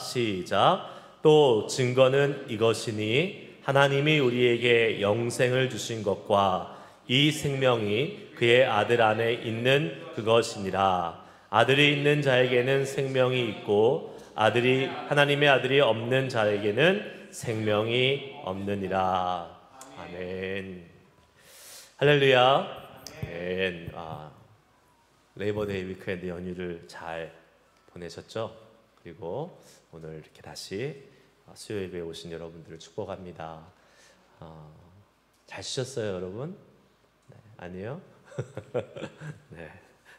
시작. 또 증거는 이것이니 하나님이 우리에게 영생을 주신 것과 이 생명이 그의 아들 안에 있는 그것이니라. 아들이 있는 자에게는 생명이 있고 하나님의 아들이 없는 자에게는 생명이 없느니라. 아멘. 할렐루야. 아멘. 레이버데이 위크엔드 연휴를 잘 보내셨죠? 그리고 오늘 이렇게 다시 수요 예배에 오신 여러분들을 축복합니다. 잘 쉬셨어요, 여러분? 네, 아니요? 네,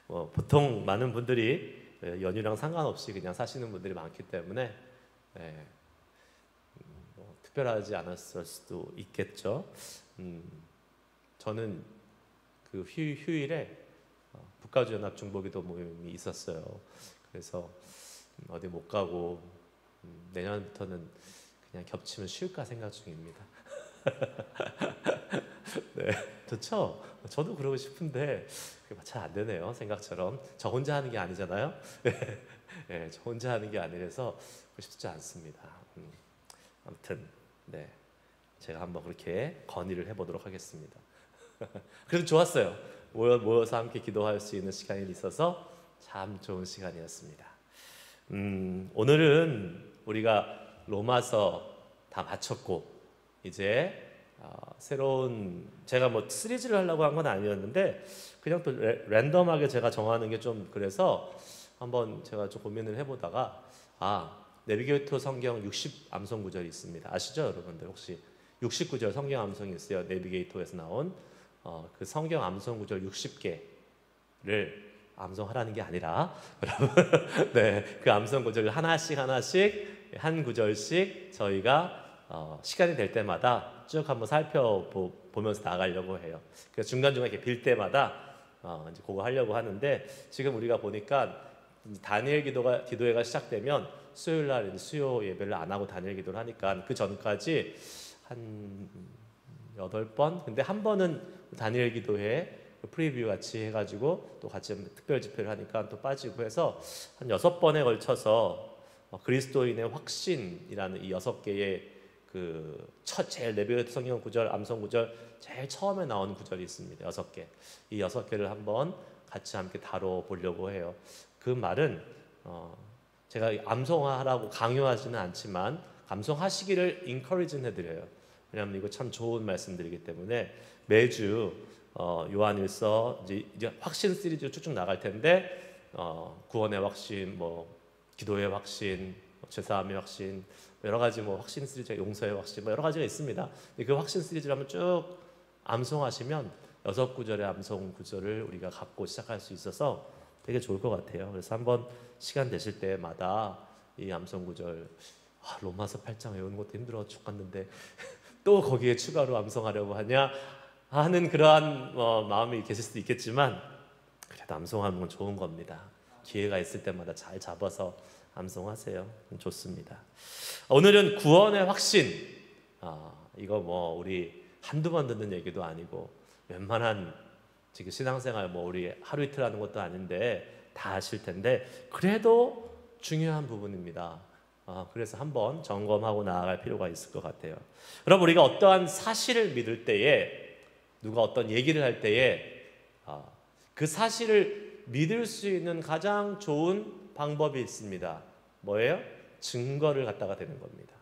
보통 많은 분들이 연휴랑 상관없이 그냥 사시는 분들이 많기 때문에 특별하지 않았을 수도 있겠죠. 저는 그 휴일에 북가주연합 중보기도 모임이 있었어요. 그래서 어디 못 가고 내년부터는 그냥 겹치면 쉴까 생각 중입니다. 네, 좋죠? 저도 그러고 싶은데 그게 잘 안 되네요. 생각처럼 저 혼자 하는 게 아니잖아요. 네, 저 혼자 하는 게 아니라서 그러고 싶지 않습니다. 아무튼 네, 제가 한번 그렇게 건의를 해보도록 하겠습니다. 그래도 좋았어요. 모여서 함께 기도할 수 있는 시간이 있어서 참 좋은 시간이었습니다. 오늘은 우리가 로마서 다 마쳤고 이제 새로운, 제가 시리즈를 하려고 한 건 아니었는데 그냥 또 랜덤하게 제가 정하는 게 좀 그래서 한번 제가 좀 고민을 해보다가 내비게이터 성경 60 암송 구절이 있습니다. 아시죠, 여러분들? 혹시 69절 성경 암송이 있어요. 내비게이터에서 나온 그 성경 암송 구절 60개를 암송하라는 게 아니라 여러분, 네, 그 암송 구절을 하나씩 한 구절씩 저희가 시간이 될 때마다 쭉 한번 살펴보면서 나가려고 해요. 그래서 중간중간 이렇게 빌 때마다 이제 그거 하려고 하는데, 지금 우리가 보니까 다니엘 기도회가 시작되면 수요일 날 수요 예배를 안 하고 다니엘 기도를 하니까 그 전까지 한 8번, 근데 한 번은 다니엘 기도회 프리뷰 같이 해가지고 또 같이 특별 집회를 하니까 또 빠지고 해서 한 6번에 걸쳐서 그리스도인의 확신이라는 이 6개의 그 제일 내비게이터 성경 구절, 암송 구절 제일 처음에 나오는 구절이 있습니다. 6개. 이 6개를 한번 같이 함께 다뤄보려고 해요. 그 말은 제가 암송하라고 강요하지는 않지만 암송하시기를 인커리징 해드려요. 왜냐하면 이거 참 좋은 말씀드리기 때문에 매주 요한일서 이제 확신 시리즈 쭉쭉 나갈 텐데 구원의 확신, 기도의 확신, 죄사함의 확신, 여러 가지 확신 시리즈, 용서의 확신, 여러 가지가 있습니다. 그 확신 시리즈를 한번 쭉 암송하시면 6구절의 암송 구절을 우리가 갖고 시작할 수 있어서 되게 좋을 것 같아요. 그래서 한번 시간 되실 때마다 이 암송 구절, 로마서 8장 외우는 것도 힘들어 죽겠는데 또 거기에 추가로 암송하려고 하냐 하는 그러한 마음이 계실 수도 있겠지만, 그래도 암송하는 건 좋은 겁니다. 기회가 있을 때마다 잘 잡아서 암송하세요. 좋습니다. 오늘은 구원의 확신. 이거 우리 한두 번 듣는 얘기도 아니고 웬만한 지금 신앙생활 우리 하루 이틀 하는 것도 아닌데 다 아실 텐데 그래도 중요한 부분입니다. 그래서 한번 점검하고 나아갈 필요가 있을 것 같아요. 여러분, 우리가 어떠한 사실을 믿을 때에, 누가 어떤 얘기를 할 때에 그 사실을 믿을 수 있는 가장 좋은 방법이 있습니다. 뭐예요? 증거를 갖다가 대는 겁니다.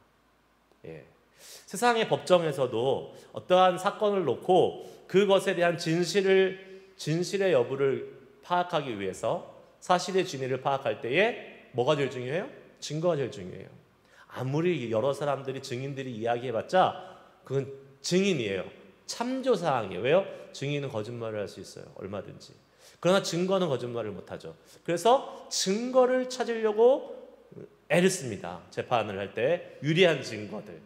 세상의 법정에서도 어떠한 사건을 놓고 그것에 대한 진실의 여부를 파악하기 위해서 사실의 진위를 파악할 때에 뭐가 제일 중요해요? 증거가 제일 중요해요. 아무리 여러 사람들이, 증인들이 이야기해봤자 그건 증인이에요. 참조사항이에요. 왜요? 증인은 거짓말을 할 수 있어요. 얼마든지. 그러나 증거는 거짓말을 못하죠. 그래서 증거를 찾으려고 애를 씁니다. 재판을 할 때 유리한 증거들.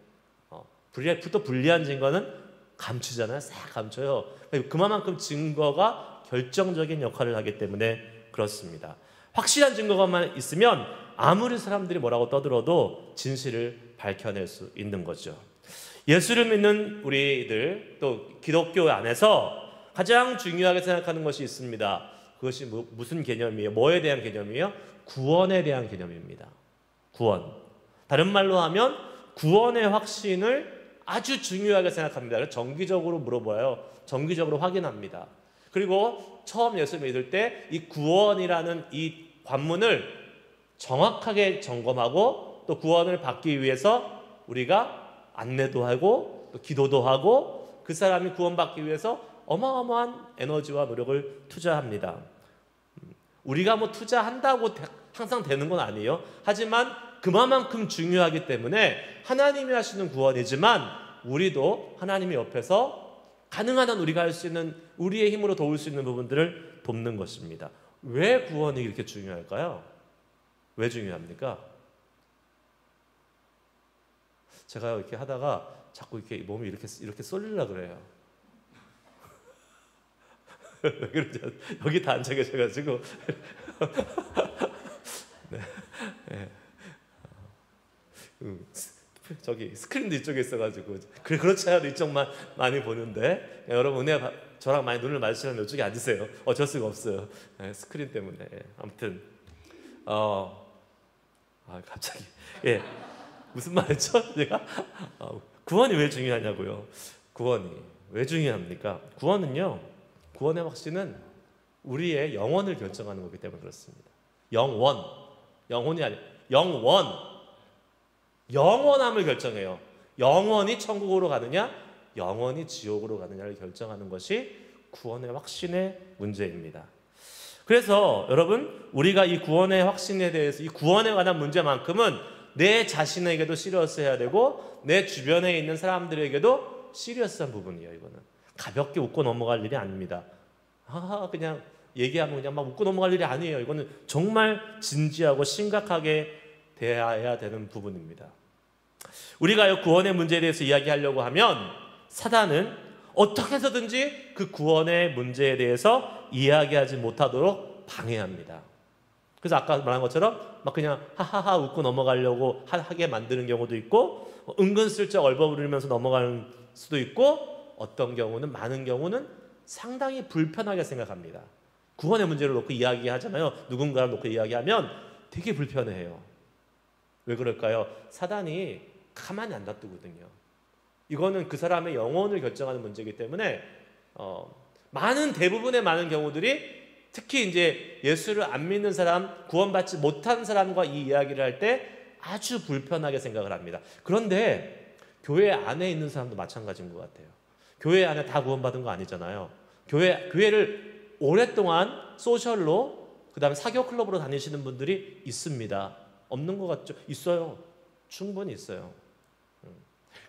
또 불리한 증거는 감추잖아요. 싹 감춰요. 그만큼 증거가 결정적인 역할을 하기 때문에 그렇습니다. 확실한 증거가만 있으면 아무리 사람들이 뭐라고 떠들어도 진실을 밝혀낼 수 있는 거죠. 예수를 믿는 우리들, 또 기독교 안에서 가장 중요하게 생각하는 것이 있습니다. 그것이 무슨 개념이에요? 뭐에 대한 개념이에요? 구원에 대한 개념입니다. 구원. 다른 말로 하면 구원의 확신을 아주 중요하게 생각합니다. 그래서 정기적으로 물어봐요. 정기적으로 확인합니다. 그리고 처음 예수 믿을 때 이 구원이라는 이 관문을 정확하게 점검하고 또 구원을 받기 위해서 우리가 안내도 하고 또 기도도 하고 그 사람이 구원받기 위해서 어마어마한 에너지와 노력을 투자합니다. 우리가 뭐 투자한다고 항상 되는 건 아니에요. 하지만 그만큼 중요하기 때문에 하나님이 하시는 구원이지만 우리도 하나님이 옆에서 가능한 한 우리가 할 수 있는 우리의 힘으로 도울 수 있는 부분들을 돕는 것입니다. 왜 구원이 이렇게 중요할까요? 왜 중요합니까? 제가 이렇게 하다가 자꾸 이렇게 몸이 이렇게 쏠리려고 그래요. 여기 다 앉아 계셔가지고 네. 네. 저기 스크린도 이쪽에 있어가지고 그렇지 않아도 이쪽만 많이 보는데 여러분 은혜 저랑 많이 눈을 마주치면 이쪽에 앉으세요. 어쩔 수가 없어요. 네, 스크린 때문에. 아무튼 갑자기 무슨 말이죠? 제가 구원이 왜 중요하냐고요. 구원이 왜 중요합니까? 구원의 확신은 우리의 영혼을 결정하는 거기 때문에 그렇습니다. 영혼이 아니라 영원함을 결정해요. 영원히 천국으로 가느냐 영원히 지옥으로 가느냐를 결정하는 것이 구원의 확신의 문제입니다. 그래서 여러분 우리가 이 구원의 확신에 대해서 이 구원에 관한 문제만큼은 내 자신에게도 시리어스해야 되고 내 주변에 있는 사람들에게도 시리어스한 부분이에요. 이거는 가볍게 웃고 넘어갈 일이 아닙니다. 그냥 얘기하면 그냥 막 웃고 넘어갈 일이 아니에요. 이거는 정말 진지하고 심각하게 대해야 되는 부분입니다. 우리가 구원의 문제에 대해서 이야기하려고 하면 사단은 어떻게 해서든지 그 구원의 문제에 대해서 이야기하지 못하도록 방해합니다. 그래서 아까 말한 것처럼 막 그냥 하하하 웃고 넘어가려고 하게 만드는 경우도 있고 은근슬쩍 얼버무리면서 넘어가는 수도 있고 어떤 경우는 많은 경우는 상당히 불편하게 생각합니다. 구원의 문제를 놓고 이야기하잖아요. 누군가를 놓고 이야기하면 되게 불편해해요. 왜 그럴까요? 사단이 가만히 안 놔두거든요. 이거는 그 사람의 영혼을 결정하는 문제이기 때문에 대부분의 많은 경우들이 특히 이제 예수를 안 믿는 사람, 구원받지 못한 사람과 이 이야기를 할 때 아주 불편하게 생각을 합니다. 그런데 교회 안에 있는 사람도 마찬가지인 것 같아요. 교회 안에 다 구원받은 거 아니잖아요. 교회를 오랫동안 소셜로 그다음에 사교 클럽으로 다니시는 분들이 있습니다. 없는 것 같죠? 있어요. 충분히 있어요.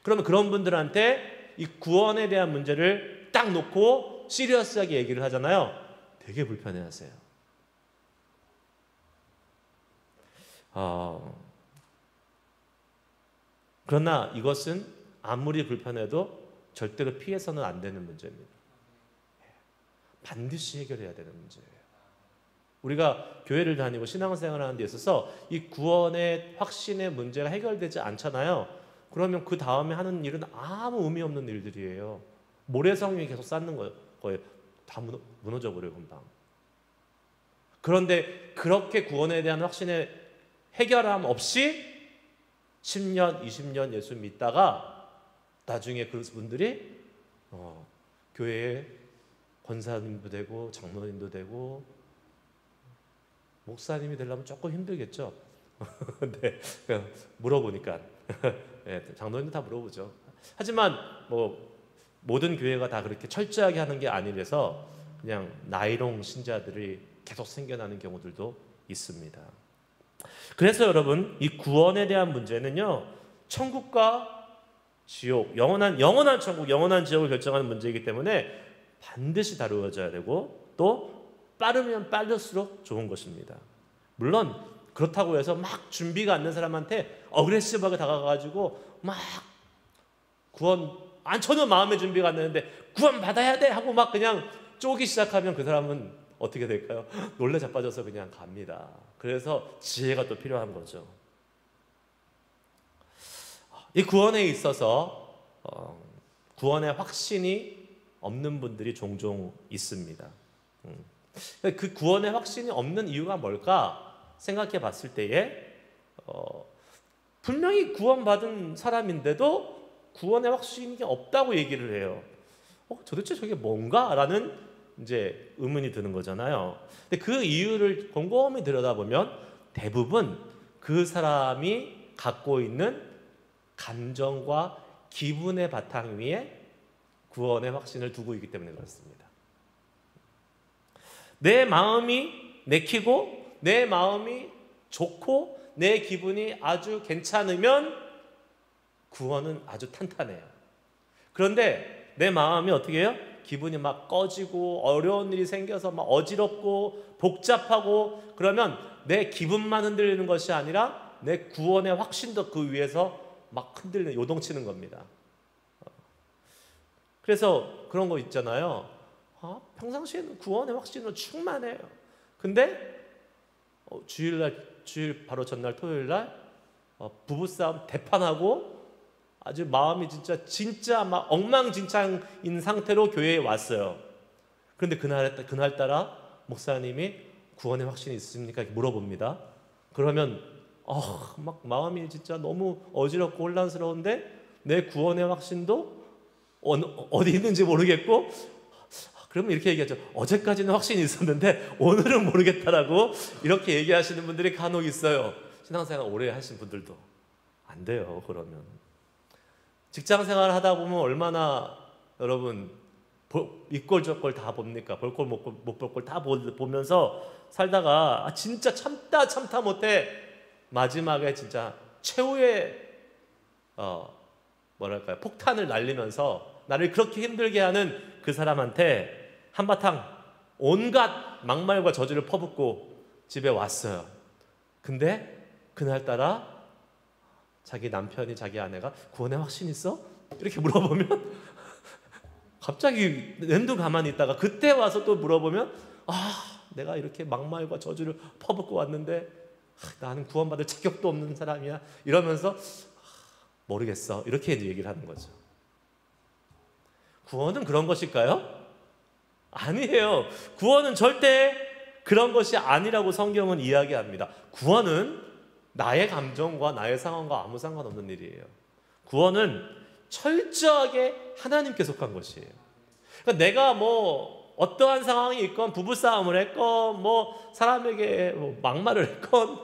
그러면 그런 분들한테 이 구원에 대한 문제를 딱 놓고 시리어스하게 얘기를 하잖아요. 되게 불편해하세요. 그러나 이것은 아무리 불편해도 절대로 피해서는 안 되는 문제입니다. 반드시 해결해야 되는 문제예요. 우리가 교회를 다니고 신앙생활을 하는 데 있어서 이 구원의 확신의 문제가 해결되지 않잖아요. 그러면 그 다음에 하는 일은 아무 의미 없는 일들이에요. 모래성 위에 계속 쌓는 거예요. 다 무너져 버려요, 금방. 그런데 그렇게 구원에 대한 확신의 해결함 없이 10년, 20년 예수 믿다가 나중에 그분들이 교회에 권사님도 되고 장로님도 되고 목사님이 되려면 조금 힘들겠죠. 근데 물어보니까 장로님도 다 물어보죠. 하지만 모든 교회가 다 그렇게 철저하게 하는 게 아니라서 그냥 나이롱 신자들이 계속 생겨나는 경우들도 있습니다. 그래서 여러분 이 구원에 대한 문제는요 천국과 지옥, 영원한 천국, 영원한 지옥을 결정하는 문제이기 때문에 반드시 다루어져야 되고 또 빠르면 빠를수록 좋은 것입니다. 물론 그렇다고 해서 막 준비가 안 된 사람한테 어그레시브하게 다가가가지고 막 전혀 마음의 준비가 안 되는데 구원 받아야 돼 하고 막 그냥 쪼기 시작하면 그 사람은 어떻게 될까요? 놀래 자빠져서 그냥 갑니다. 그래서 지혜가 또 필요한 거죠. 이 구원에 있어서 구원의 확신이 없는 분들이 종종 있습니다. 그 구원의 확신이 없는 이유가 뭘까 생각해 봤을 때에 분명히 구원받은 사람인데도 구원의 확신이 없다고 얘기를 해요. 도대체 저게 뭔가? 라는 이제 의문이 드는 거잖아요. 근데 그 이유를 곰곰이 들여다보면 대부분 그 사람이 갖고 있는 감정과 기분의 바탕 위에 구원의 확신을 두고 있기 때문에 그렇습니다. 내 마음이 내키고 내 마음이 좋고 내 기분이 아주 괜찮으면 구원은 아주 탄탄해요. 그런데 내 마음이 어떻게 해요? 기분이 막 꺼지고 어려운 일이 생겨서 막 어지럽고 복잡하고 그러면 내 기분만 흔들리는 것이 아니라 내 구원의 확신도 그 위에서 막 흔들리는, 요동치는 겁니다. 그래서 그런 거 있잖아요. 평상시에는 구원의 확신으로 충만해요. 근데 주일 바로 전날 토요일날 부부싸움 대판하고 아주 마음이 진짜 막 엉망진창인 상태로 교회에 왔어요. 그런데 그날따라 목사님이 구원의 확신이 있습니까? 이렇게 물어봅니다. 그러면 막 마음이 진짜 너무 어지럽고 혼란스러운데 내 구원의 확신도 어디 있는지 모르겠고, 그러면 이렇게 얘기하죠. 어제까지는 확신이 있었는데 오늘은 모르겠다라고 이렇게 얘기하시는 분들이 간혹 있어요. 신앙생활 오래 하신 분들도. 안 돼요, 그러면. 직장생활 하다 보면 얼마나 여러분 이꼴 저꼴 다 봅니까? 볼 꼴 못 볼 꼴 다 보면서 살다가 진짜 참다 못해 마지막에 진짜 최후의 뭐랄까요, 폭탄을 날리면서 나를 그렇게 힘들게 하는 그 사람한테 한바탕 온갖 막말과 저주를 퍼붓고 집에 왔어요. 근데 그날따라 자기 남편이, 자기 아내가 구원의 확신 있어? 이렇게 물어보면 갑자기 랜도 가만히 있다가 그때 와서 또 물어보면 내가 이렇게 막말과 저주를 퍼붓고 왔는데 나는 구원받을 자격도 없는 사람이야 이러면서 모르겠어 이렇게 얘기를 하는 거죠. 구원은 그런 것일까요? 아니에요. 구원은 절대 그런 것이 아니라고 성경은 이야기합니다. 구원은 나의 감정과 나의 상황과 아무 상관없는 일이에요. 구원은 철저하게 하나님께 속한 것이에요. 그러니까 내가 뭐 어떠한 상황이 있건 부부싸움을 했건 뭐 사람에게 뭐 막말을 했건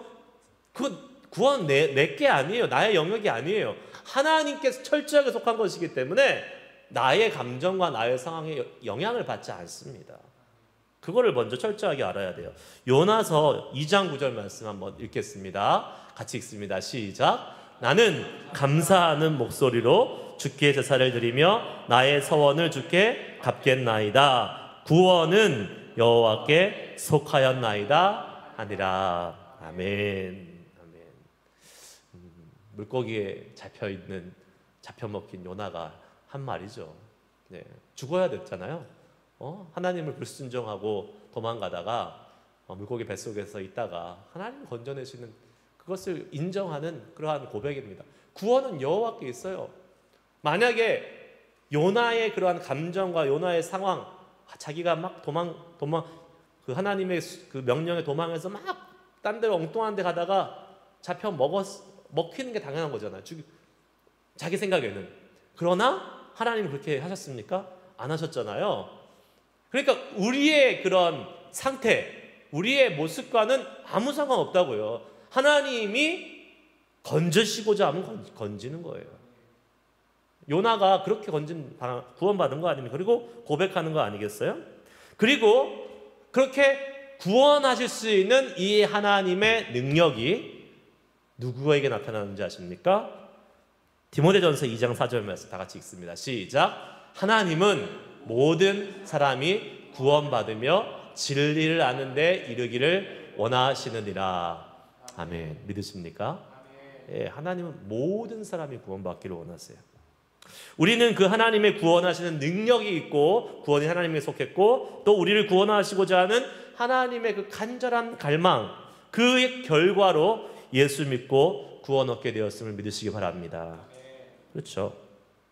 그 구원 내게 아니에요. 나의 영역이 아니에요. 하나님께서 철저하게 속한 것이기 때문에 나의 감정과 나의 상황에 영향을 받지 않습니다. 그거를 먼저 철저하게 알아야 돼요. 요나서 2장 9절 말씀 한번 읽겠습니다. 같이 읽습니다. 시작. 나는 감사하는 목소리로 주께 제사를 드리며 나의 서원을 주께 갚겠나이다. 구원은 여호와께 속하였나이다 하니라. 아멘. 아멘. 물고기에 잡혀먹힌 요나가 한 말이죠. 네, 죽어야 됐잖아요. 하나님을 불순종하고 도망가다가 물고기 뱃속에서 있다가 하나님 건져내시는 그것을 인정하는 그러한 고백입니다. 구원은 여호와께 있어요. 만약에 요나의 그러한 감정과 요나의 상황, 자기가 막 그 하나님의 그 명령에 도망해서 막 딴 데로 엉뚱한 데 가다가 잡혀 먹히는 게 당연한 거잖아요. 자기 생각에는. 그러나 하나님은 그렇게 하셨습니까? 안 하셨잖아요. 그러니까 우리의 그런 상태, 우리의 모습과는 아무 상관없다고요. 하나님이 건져시고자 하면 건지는 거예요. 요나가 그렇게 구원받은 거 아닙니까? 그리고 고백하는 거 아니겠어요? 그리고 그렇게 구원하실 수 있는 이 하나님의 능력이 누구에게 나타나는지 아십니까? 디모데전서 2장 4절 말씀 다 같이 읽습니다. 시작. 하나님은 모든 사람이 구원받으며 진리를 아는 데 이르기를 원하시느니라. 아멘. 믿으십니까? 예, 하나님은 모든 사람이 구원받기를 원하세요. 우리는 그 하나님의 구원하시는 능력이 있고 구원이 하나님에 속했고 또 우리를 구원하시고자 하는 하나님의 그 간절한 갈망, 그 결과로 예수 믿고 구원 얻게 되었음을 믿으시기 바랍니다. 그렇죠?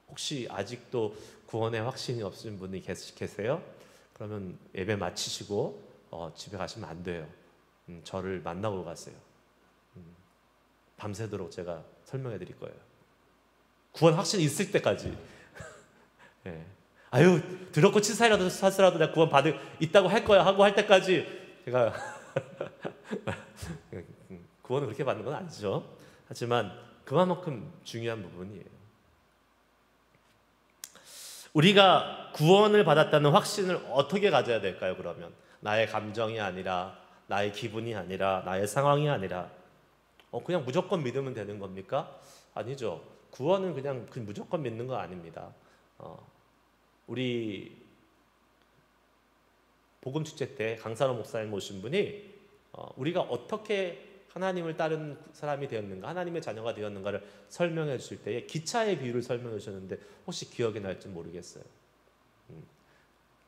혹시 아직도 구원의 확신이 없으신 분이 계세요? 그러면 예배 마치시고 집에 가시면 안 돼요. 저를 만나고 가세요. 밤새도록 제가 설명해 드릴 거예요. 구원 확신이 있을 때까지. 예. 아유, 더럽고 치사이라도 사서라도 내가 구원 있다고 할 거야 하고 할 때까지 제가 구원을 그렇게 받는 건 아니죠. 하지만 그만큼 중요한 부분이에요. 우리가 구원을 받았다는 확신을 어떻게 가져야 될까요? 그러면 나의 감정이 아니라, 나의 기분이 아니라, 나의 상황이 아니라 그냥 무조건 믿으면 되는 겁니까? 아니죠. 구원은 그냥 무조건 믿는 거 아닙니다. 우리 복음축제 때 강산호 목사님 모신 분이 우리가 어떻게 하나님을 따른 사람이 되었는가, 하나님의 자녀가 되었는가를 설명해 주실 때에 기차의 비유를 설명해 주셨는데 혹시 기억이 날지 모르겠어요.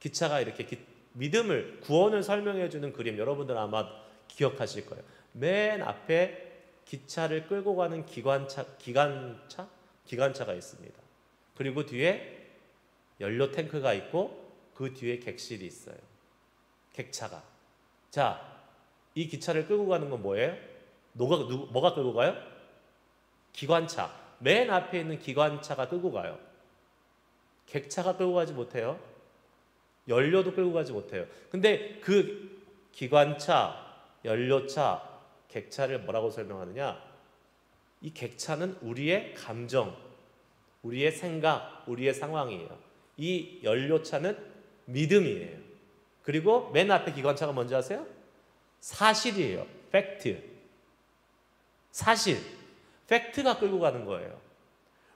기차가 이렇게 믿음을, 구원을 설명해 주는 그림, 여러분들 아마 기억하실 거예요. 맨 앞에 기차를 끌고 가는 기관차가 있습니다. 그리고 뒤에 연료 탱크가 있고 그 뒤에 객실이 있어요. 객차가. 자, 이 기차를 끌고 가는 건 뭐예요? 뭐가 끌고 가요? 기관차. 맨 앞에 있는 기관차가 끌고 가요. 객차가 끌고 가지 못해요. 연료도 끌고 가지 못해요. 근데 그 기관차, 연료차, 객차를 뭐라고 설명하느냐? 이 객차는 우리의 감정, 우리의 생각, 우리의 상황이에요. 이 연료차는 믿음이에요. 그리고 맨 앞에 기관차가 뭔지 아세요? 사실이에요. 팩트. 사실. 팩트가 끌고 가는 거예요.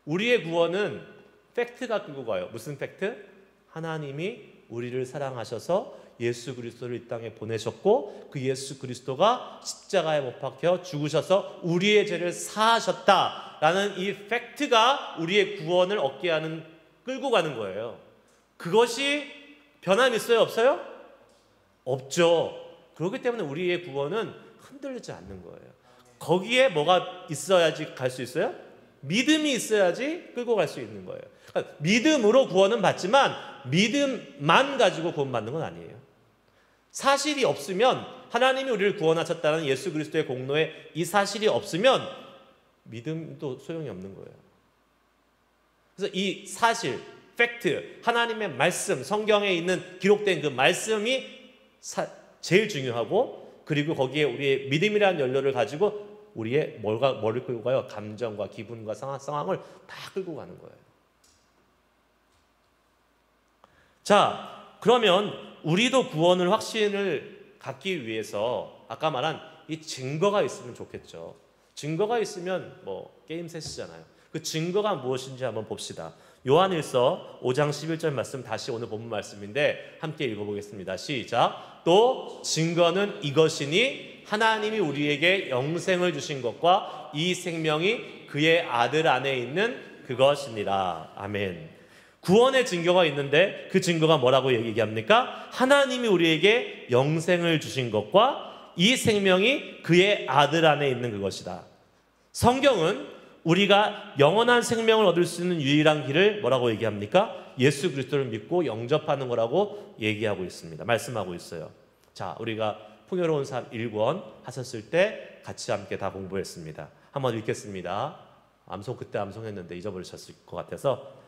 우리의 구원은 팩트가 끌고 가요. 무슨 팩트? 하나님이 우리를 사랑하셔서 예수 그리스도를 이 땅에 보내셨고 그 예수 그리스도가 십자가에 못 박혀 죽으셔서 우리의 죄를 사하셨다라는 이 팩트가 우리의 구원을 얻게 하는, 끌고 가는 거예요. 그것이 변함이 있어요? 없어요? 없죠. 그렇기 때문에 우리의 구원은 흔들리지 않는 거예요. 거기에 뭐가 있어야지 갈 수 있어요? 믿음이 있어야지 끌고 갈 수 있는 거예요. 그러니까 믿음으로 구원은 받지만 믿음만 가지고 구원받는 건 아니에요. 사실이 없으면, 하나님이 우리를 구원하셨다는 예수 그리스도의 공로에 이 사실이 없으면 믿음도 소용이 없는 거예요. 그래서 이 사실, 팩트, 하나님의 말씀, 성경에 있는 기록된 그 말씀이 제일 중요하고, 그리고 거기에 우리의 믿음이라는 연료를 가지고 우리의 뭐를 끌고 가요? 감정과 기분과 상황을 다 끌고 가는 거예요. 자, 그러면 우리도 구원을, 확신을 갖기 위해서 아까 말한 이 증거가 있으면 좋겠죠. 증거가 있으면 게임 셋이잖아요. 그 증거가 무엇인지 한번 봅시다. 요한일서 5장 11절 말씀, 다시 오늘 본문 말씀인데 함께 읽어보겠습니다. 시작. 또 증거는 이것이니 하나님이 우리에게 영생을 주신 것과 이 생명이 그의 아들 안에 있는 그것이니라. 아멘. 구원의 증거가 있는데 그 증거가 뭐라고 얘기합니까? 하나님이 우리에게 영생을 주신 것과 이 생명이 그의 아들 안에 있는 그것이다. 성경은 우리가 영원한 생명을 얻을 수 있는 유일한 길을 뭐라고 얘기합니까? 예수 그리스도를 믿고 영접하는 거라고 얘기하고 있습니다. 말씀하고 있어요. 자, 우리가 풍요로운 삶 1권 하셨을 때 같이 함께 다 공부했습니다. 한번 읽겠습니다. 그때 암송했는데 잊어버리셨을 것 같아서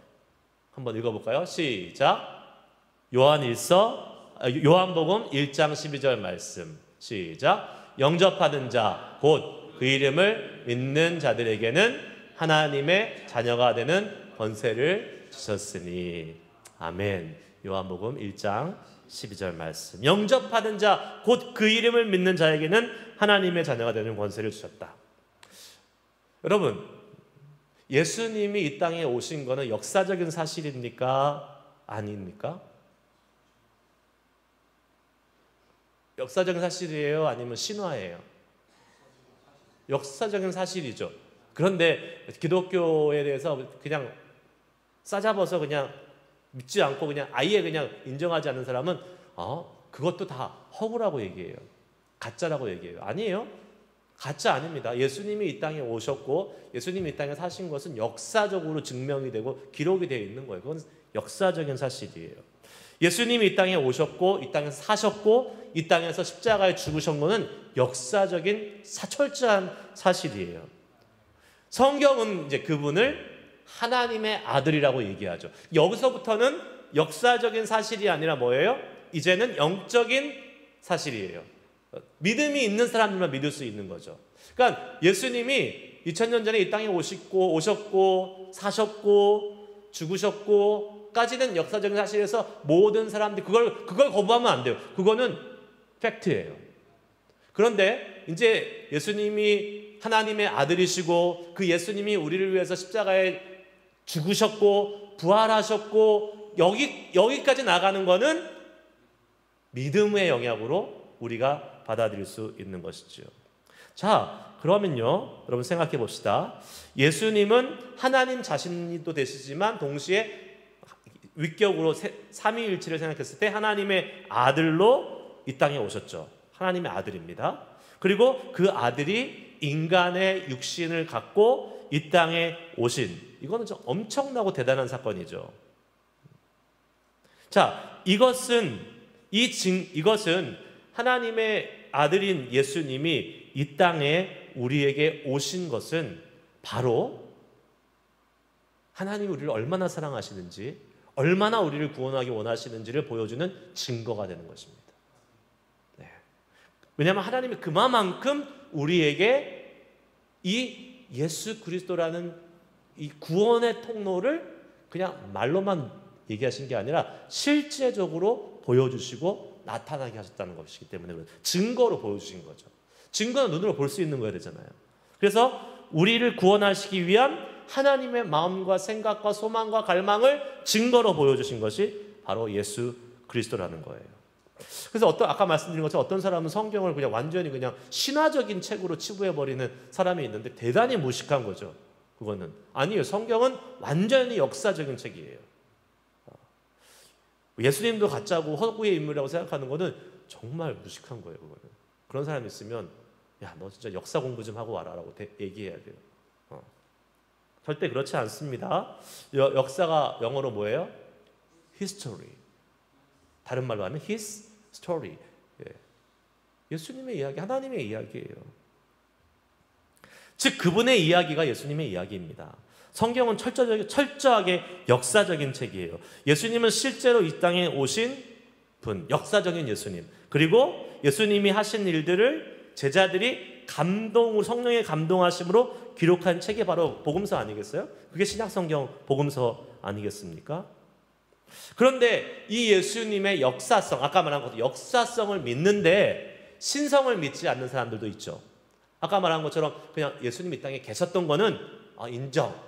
한번 읽어볼까요? 시작. 요한복음 1장 12절 말씀. 시작. 영접하는 자, 곧 그 이름을 믿는 자들에게는 하나님의 자녀가 되는 권세를 주셨으니. 아멘. 요한복음 1장 12절 말씀. 영접하는 자, 곧 그 이름을 믿는 자에게는 하나님의 자녀가 되는 권세를 주셨다. 여러분, 예수님이 이 땅에 오신 것은 역사적인 사실입니까? 아닙니까? 역사적인 사실이에요? 아니면 신화예요? 역사적인 사실이죠. 그런데 기독교에 대해서 그냥 싸잡아서 그냥 믿지 않고 그냥 아예 그냥 인정하지 않는 사람은 그것도 다 허구라고 얘기해요. 가짜라고 얘기해요. 아니에요. 가짜 아닙니다. 예수님이 이 땅에 오셨고 예수님이 이 땅에 사신 것은 역사적으로 증명이 되고 기록이 되어 있는 거예요. 그건 역사적인 사실이에요. 예수님이 이 땅에 오셨고 이 땅에서 사셨고 이 땅에서 십자가에 죽으신 것은 역사적인 철저한 사실이에요. 성경은 이제 그분을 하나님의 아들이라고 얘기하죠. 여기서부터는 역사적인 사실이 아니라 뭐예요? 이제는 영적인 사실이에요. 믿음이 있는 사람들만 믿을 수 있는 거죠. 그러니까 예수님이 2000년 전에 이 땅에 오셨고 사셨고 죽으셨고 까지는 역사적인 사실에서 모든 사람들이 그걸 거부하면 안 돼요. 그거는 팩트예요. 그런데 이제 예수님이 하나님의 아들이시고 그 예수님이 우리를 위해서 십자가에 죽으셨고 부활하셨고 여기까지 나가는 거는 믿음의 영역으로 우리가 받아들일 수 있는 것이죠. 자, 그러면요, 여러분 생각해 봅시다. 예수님은 하나님 자신도 되시지만 동시에 위격으로 삼위일체를 생각했을 때 하나님의 아들로 이 땅에 오셨죠. 하나님의 아들입니다. 그리고 그 아들이 인간의 육신을 갖고 이 땅에 오신, 이거는 좀 엄청나고 대단한 사건이죠. 자, 이것은 하나님의 아들인 예수님이 이 땅에 우리에게 오신 것은 바로 하나님이 우리를 얼마나 사랑하시는지, 얼마나 우리를 구원하기 원하시는지를 보여주는 증거가 되는 것입니다. 네. 왜냐하면 하나님이 그만큼 우리에게 이 예수 그리스도라는 이 구원의 통로를 그냥 말로만 얘기하신 게 아니라 실제적으로 보여주시고 나타나게 하셨다는 것이기 때문에 증거로 보여주신 거죠. 증거는 눈으로 볼 수 있는 거야 되잖아요. 그래서 우리를 구원하시기 위한 하나님의 마음과 생각과 소망과 갈망을 증거로 보여주신 것이 바로 예수 그리스도라는 거예요. 그래서 아까 말씀드린 것처럼 어떤 사람은 성경을 그냥 완전히 그냥 신화적인 책으로 치부해버리는 사람이 있는데 대단히 무식한 거죠. 그거는 아니에요. 성경은 완전히 역사적인 책이에요. 예수님도 가짜고 허구의 인물이라고 생각하는 거는 정말 무식한 거예요. 그거는. 그런 사람이 있으면 야, 너 진짜 역사 공부 좀 하고 와라라고 얘기해야 돼요. 절대 그렇지 않습니다. 역사가 영어로 뭐예요? History. 다른 말로 하면 His story. 예수님의 이야기, 하나님의 이야기예요. 즉 그분의 이야기가 예수님의 이야기입니다. 성경은 철저하게 역사적인 책이에요. 예수님은 실제로 이 땅에 오신 분, 역사적인 예수님. 그리고 예수님이 하신 일들을 제자들이 성령의 감동하심으로 기록한 책이 바로 복음서 아니겠어요? 그게 신약성경 복음서 아니겠습니까? 그런데 이 예수님의 역사성, 아까 말한 것도 역사성을 믿는데 신성을 믿지 않는 사람들도 있죠. 아까 말한 것처럼 그냥 예수님이 이 땅에 계셨던 거는 인정.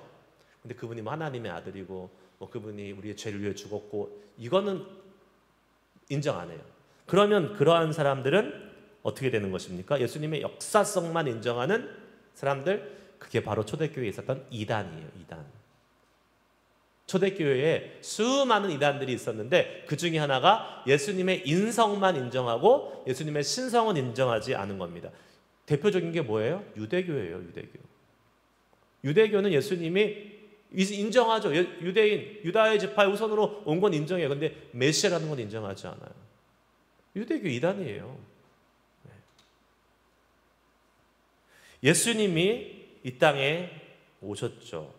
근데 그분이 하나님의 아들이고 그분이 우리의 죄를 위해 죽었고 이거는 인정 안 해요. 그러면 그러한 사람들은 어떻게 되는 것입니까? 예수님의 역사성만 인정하는 사람들, 그게 바로 초대교회에 있었던 이단이에요. 이단. 초대교회에 수많은 이단들이 있었는데 그 중에 하나가 예수님의 인성만 인정하고 예수님의 신성은 인정하지 않은 겁니다. 대표적인 게 뭐예요? 유대교예요. 유대교는 예수님이 인정하죠. 유다의 지파의 후손으로 온 건 인정해요. 근데 메시아라는 건 인정하지 않아요. 유대교 이단이에요. 예수님이 이 땅에 오셨죠.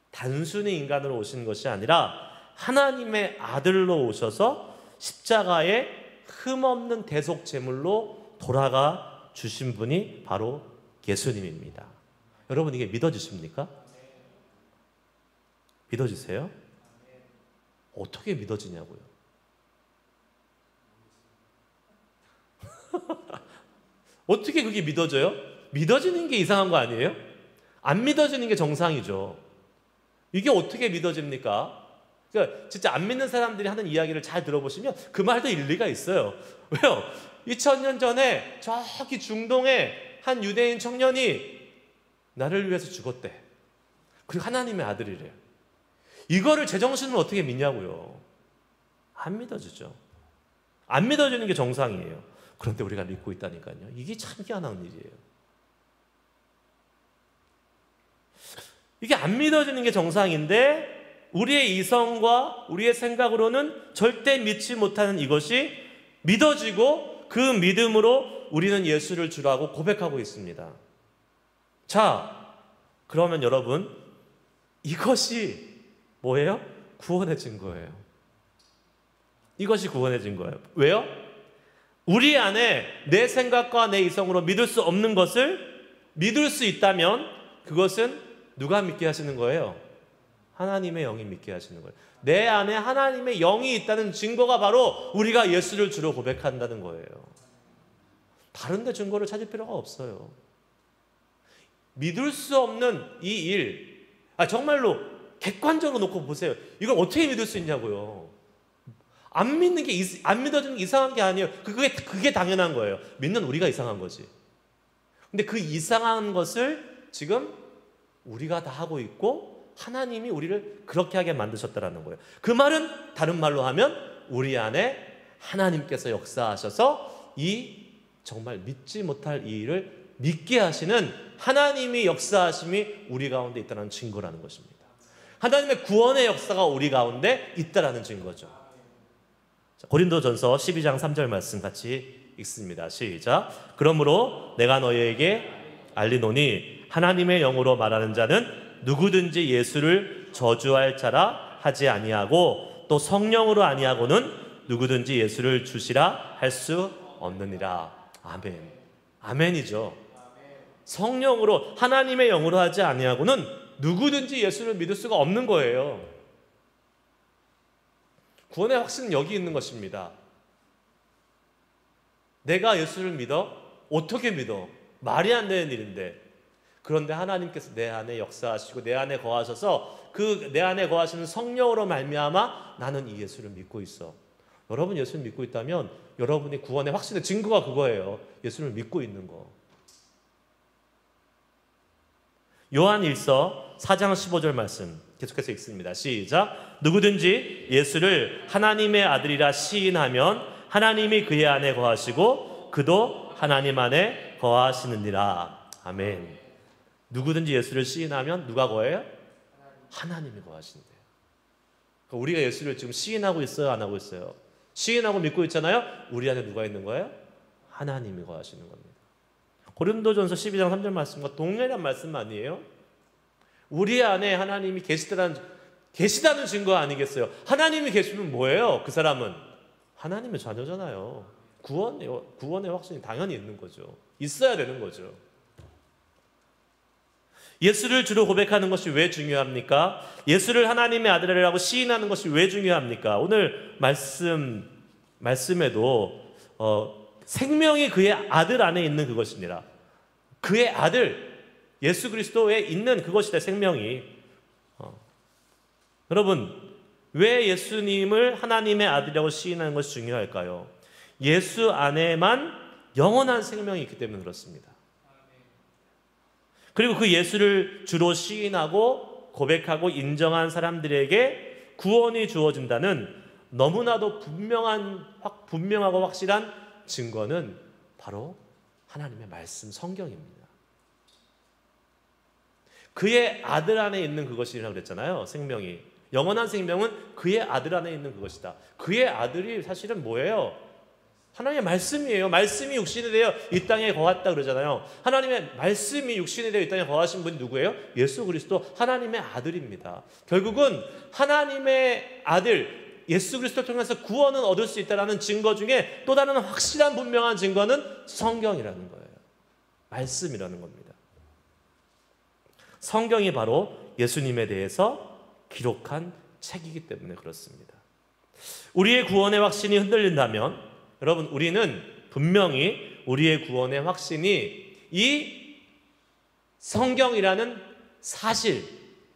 단순히 인간으로 오신 것이 아니라 하나님의 아들로 오셔서 십자가에 흠없는 대속 제물로 돌아가 주신 분이 바로 예수님입니다. 여러분 이게 믿어지십니까? 믿어지세요? 어떻게 믿어지냐고요? 어떻게 그게 믿어져요? 믿어지는 게 이상한 거 아니에요? 안 믿어지는 게 정상이죠. 이게 어떻게 믿어집니까? 그러니까 진짜 안 믿는 사람들이 하는 이야기를 잘 들어보시면 그 말도 일리가 있어요. 왜요? 2000년 전에 저기 중동에 한 유대인 청년이 나를 위해서 죽었대. 그리고 하나님의 아들이래요. 이거를 제정신으로 어떻게 믿냐고요. 안 믿어지죠. 안 믿어지는 게 정상이에요. 그런데 우리가 믿고 있다니까요. 이게 참 희한한 일이에요. 이게 안 믿어지는 게 정상인데 우리의 이성과 우리의 생각으로는 절대 믿지 못하는 이것이 믿어지고 그 믿음으로 우리는 예수를 주라고 고백하고 있습니다. 자, 그러면 여러분, 이것이 뭐예요? 구원의 증거예요. 이것이 구원의 증거예요. 왜요? 우리 안에 내 생각과 내 이성으로 믿을 수 없는 것을 믿을 수 있다면 그것은 누가 믿게 하시는 거예요? 하나님의 영이 믿게 하시는 거예요. 내 안에 하나님의 영이 있다는 증거가 바로 우리가 예수를 주로 고백한다는 거예요. 다른 데 증거를 찾을 필요가 없어요. 믿을 수 없는 이 일, 정말로 객관적으로 놓고 보세요. 이걸 어떻게 믿을 수 있냐고요. 안 믿어주는 게 이상한 게 아니에요. 그게 당연한 거예요. 믿는 우리가 이상한 거지. 근데 그 이상한 것을 지금 우리가 다 하고 있고 하나님이 우리를 그렇게 하게 만드셨다라는 거예요. 그 말은 다른 말로 하면 우리 안에 하나님께서 역사하셔서 이 정말 믿지 못할 이 일을 믿게 하시는 하나님의 역사하심이 우리 가운데 있다는 증거라는 것입니다. 하나님의 구원의 역사가 우리 가운데 있다라는 증거죠. 고린도전서 12장 3절 말씀 같이 읽습니다. 시작. 그러므로 내가 너희에게 알리노니 하나님의 영으로 말하는 자는 누구든지 예수를 저주할 자라 하지 아니하고 또 성령으로 아니하고는 누구든지 예수를 주시라 할 수 없느니라. 아멘. 아멘이죠. 성령으로 하나님의 영으로 하지 아니하고는 누구든지 예수를 믿을 수가 없는 거예요. 구원의 확신은 여기 있는 것입니다. 내가 예수를 믿어? 어떻게 믿어? 말이 안 되는 일인데. 그런데 하나님께서 내 안에 역사하시고 내 안에 거하셔서 그 내 안에 거하시는 성령으로 말미암아 나는 이 예수를 믿고 있어. 여러분 예수를 믿고 있다면 여러분이 구원의 확신의 증거가 그거예요. 예수를 믿고 있는 거. 요한 1서 4장 15절 말씀 계속해서 읽습니다. 시작. 누구든지 예수를 하나님의 아들이라 시인하면 하나님이 그의 안에 거하시고 그도 하나님 안에 거하시느니라. 아멘. 누구든지 예수를 시인하면 누가 거해요? 하나님이 거하신대요. 그러니까 우리가 예수를 지금 시인하고 있어요? 안 하고 있어요? 시인하고 믿고 있잖아요? 우리 안에 누가 있는 거예요? 하나님이 거하시는 겁니다. 고린도전서 12장 3절 말씀과 동일한 말씀 아니에요? 우리 안에 하나님이 계시다는 증거 아니겠어요? 하나님이 계시면 뭐예요? 그 사람은 하나님의 자녀잖아요. 구원의 확신이 당연히 있는 거죠. 있어야 되는 거죠. 예수를 주로 고백하는 것이 왜 중요합니까? 예수를 하나님의 아들이라고 시인하는 것이 왜 중요합니까? 오늘 말씀에도 생명이 그의 아들 안에 있는 그것이니라. 그의 아들 예수 그리스도에 있는 그것이다. 생명이. 여러분 왜 예수님을 하나님의 아들이라고 시인하는 것이 중요할까요? 예수 안에만 영원한 생명이 있기 때문에 그렇습니다. 그리고 그 예수를 주로 시인하고 고백하고 인정한 사람들에게 구원이 주어진다는 너무나도 분명하고 확실한 증거는 바로 하나님의 말씀 성경입니다. 그의 아들 안에 있는 그것이라고 그랬잖아요. 생명이. 영원한 생명은 그의 아들 안에 있는 그것이다. 그의 아들이 사실은 뭐예요? 하나님의 말씀이에요. 말씀이 육신이 되어 이 땅에 거했다 그러잖아요. 하나님의 말씀이 육신이 되어 이 땅에 거하신 분이 누구예요? 예수 그리스도 하나님의 아들입니다. 결국은 하나님의 아들 예수 그리스도를 통해서 구원은 얻을 수 있다는 증거 중에 또 다른 확실한 분명한 증거는 성경이라는 거예요. 말씀이라는 겁니다. 성경이 바로 예수님에 대해서 기록한 책이기 때문에 그렇습니다. 우리의 구원의 확신이 흔들린다면 여러분 우리는 분명히 우리의 구원의 확신이 이 성경이라는 사실,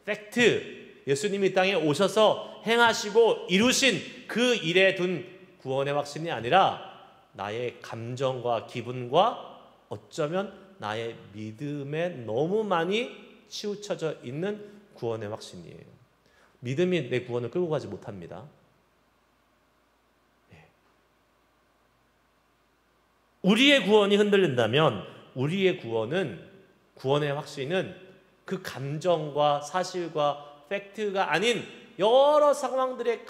팩트, 예수님이 이 땅에 오셔서 행하시고 이루신 그 일에 둔 구원의 확신이 아니라 나의 감정과 기분과 어쩌면 나의 믿음에 너무 많이 치우쳐져 있는 구원의 확신이에요. 믿음이 내 구원을 끌고 가지 못합니다. 우리의 구원이 흔들린다면 우리의 구원의 확신은 그 감정과 사실과 팩트가 아닌 여러 상황들의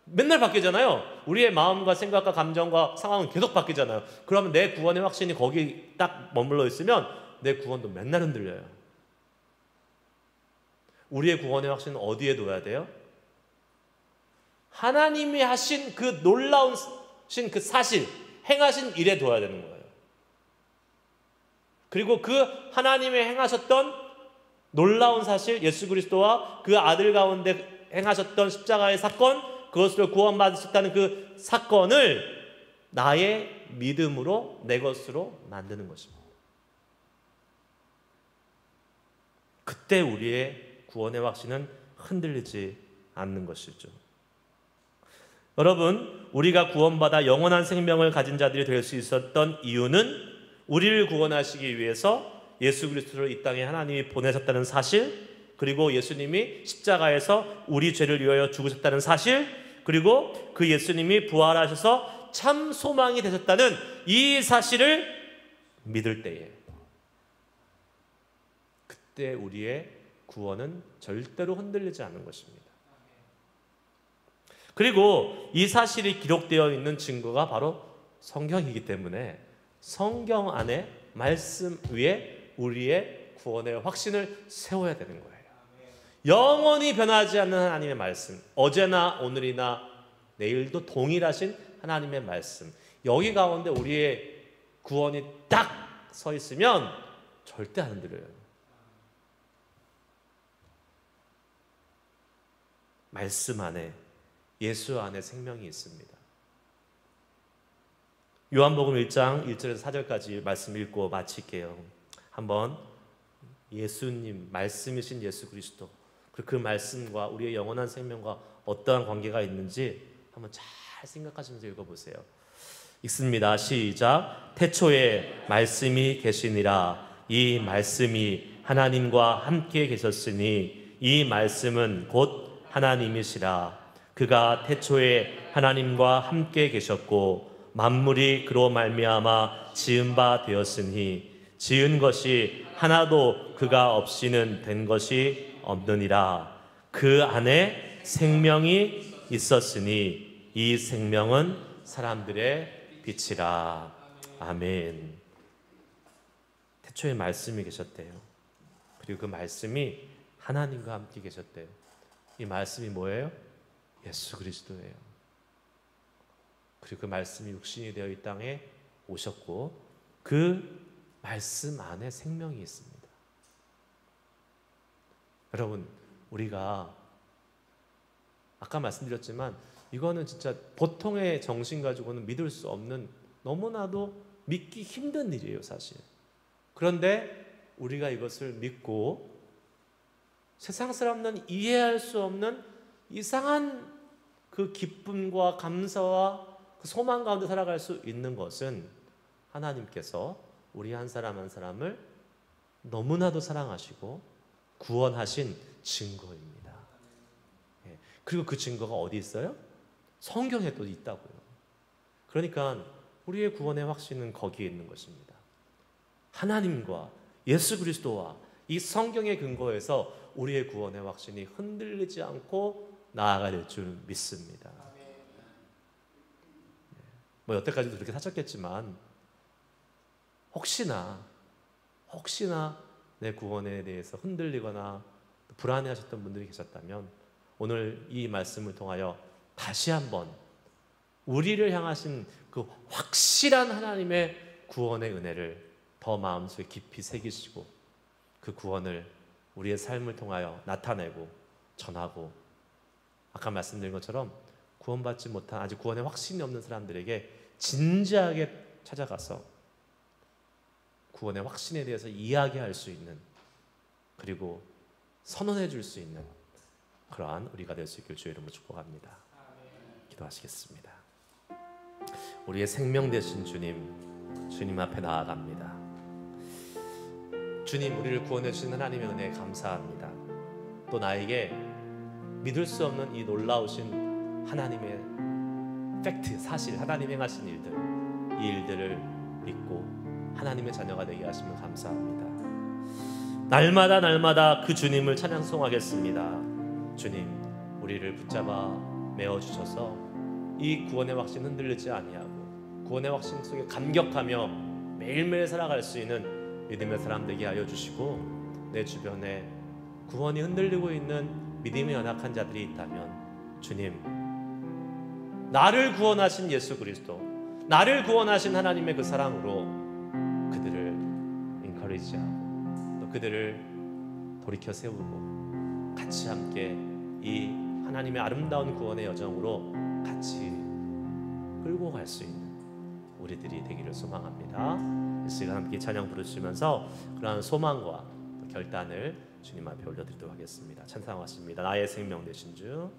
맨날 바뀌잖아요. 우리의 마음과 생각과 감정과 상황은 계속 바뀌잖아요. 그러면 내 구원의 확신이 거기 딱 머물러 있으면 내 구원도 맨날 흔들려요. 우리의 구원의 확신은 어디에 둬야 돼요? 하나님이 하신 그 놀라우신 그 사실, 행하신 일에 둬야 되는 거예요. 그리고 그 하나님의 행하셨던 놀라운 사실, 예수 그리스도와 그 아들 가운데 행하셨던 십자가의 사건, 그것으로 구원받으셨다는 그 사건을 나의 믿음으로 내 것으로 만드는 것입니다. 그때 우리의 구원의 확신은 흔들리지 않는 것이죠. 여러분, 우리가 구원받아 영원한 생명을 가진 자들이 될 수 있었던 이유는 우리를 구원하시기 위해서 예수 그리스도를 이 땅에 하나님이 보내셨다는 사실, 그리고 예수님이 십자가에서 우리 죄를 위하여 죽으셨다는 사실, 그리고 그 예수님이 부활하셔서 참 소망이 되셨다는 이 사실을 믿을 때에, 그때 우리의 구원은 절대로 흔들리지 않는 것입니다. 그리고 이 사실이 기록되어 있는 증거가 바로 성경이기 때문에 성경 안에 말씀 위에 우리의 구원의 확신을 세워야 되는 거예요. 영원히 변하지 않는 하나님의 말씀, 어제나 오늘이나 내일도 동일하신 하나님의 말씀, 여기 가운데 우리의 구원이 딱 서 있으면 절대 안 흔들려요. 말씀 안에, 예수 안에 생명이 있습니다. 요한복음 1장 1절에서 4절까지 말씀 읽고 마칠게요. 한번 예수님, 말씀이신 예수 그리스도, 그리고 그 말씀과 우리의 영원한 생명과 어떠한 관계가 있는지 한번 잘 생각하시면서 읽어보세요. 읽습니다. 시작. 태초에 말씀이 계시니라. 이 말씀이 하나님과 함께 계셨으니 이 말씀은 곧 하나님이시라. 그가 태초에 하나님과 함께 계셨고 만물이 그로 말미암아 지은 바 되었으니 지은 것이 하나도 그가 없이는 된 것이 없느니라. 그 안에 생명이 있었으니 이 생명은 사람들의 빛이라. 아멘. 태초에 말씀이 계셨대요. 그리고 그 말씀이 하나님과 함께 계셨대요. 이 말씀이 뭐예요? 예수 그리스도예요. 그리고 그 말씀이 육신이 되어 이 땅에 오셨고 그 말씀 안에 생명이 있습니다. 여러분, 우리가 아까 말씀드렸지만 이거는 진짜 보통의 정신 가지고는 믿을 수 없는, 너무나도 믿기 힘든 일이에요, 사실. 그런데 우리가 이것을 믿고 세상 사람들은 이해할 수 없는 이상한 그 기쁨과 감사와 그 소망 가운데 살아갈 수 있는 것은 하나님께서 우리 한 사람 한 사람을 너무나도 사랑하시고 구원하신 증거입니다. 그리고 그 증거가 어디 있어요? 성경에 또 있다고요. 그러니까 우리의 구원의 확신은 거기에 있는 것입니다. 하나님과 예수 그리스도와 이 성경의 근거에서 우리의 구원의 확신이 흔들리지 않고 나아가야 될 줄 믿습니다. 뭐 여태까지도 그렇게 사셨겠지만 혹시나 내 구원에 대해서 흔들리거나 불안해하셨던 분들이 계셨다면 오늘 이 말씀을 통하여 다시 한번 우리를 향하신 그 확실한 하나님의 구원의 은혜를 더 마음속에 깊이 새기시고 그 구원을 우리의 삶을 통하여 나타내고 전하고, 아까 말씀드린 것처럼 구원받지 못한, 아직 구원의 확신이 없는 사람들에게 진지하게 찾아가서 구원의 확신에 대해서 이야기할 수 있는, 그리고 선언해 줄 수 있는 그러한 우리가 될 수 있길 주의 이름으로 축복합니다. 기도하시겠습니다. 우리의 생명 되신 주님 앞에 나아갑니다. 주님, 우리를 구원해 주신 하나님의 은혜에 감사합니다. 또 나에게 믿을 수 없는 이 놀라우신 하나님의 팩트, 사실, 하나님 행하신 일들, 이 일들을 믿고 하나님의 자녀가 되게 하시면 감사합니다. 날마다 그 주님을 찬양송하겠습니다. 주님, 우리를 붙잡아 메어주셔서 이 구원의 확신 흔들리지 아니하고 구원의 확신 속에 감격하며 매일매일 살아갈 수 있는 믿음의 사람 되게 하여 주시고, 내 주변에 구원이 흔들리고 있는 믿음이 연약한 자들이 있다면 주님, 나를 구원하신 예수 그리스도, 나를 구원하신 하나님의 그 사랑으로 그들을 인커리지하고 또 그들을 돌이켜 세우고 같이 함께 이 하나님의 아름다운 구원의 여정으로 같이 끌고 갈 수 있는 우리들이 되기를 소망합니다. 이 시간 함께 찬양 부르시면서 그러한 소망과 결단을 주님 앞에 올려드리도록 하겠습니다. 찬양하십니다. 나의 생명 되신 주.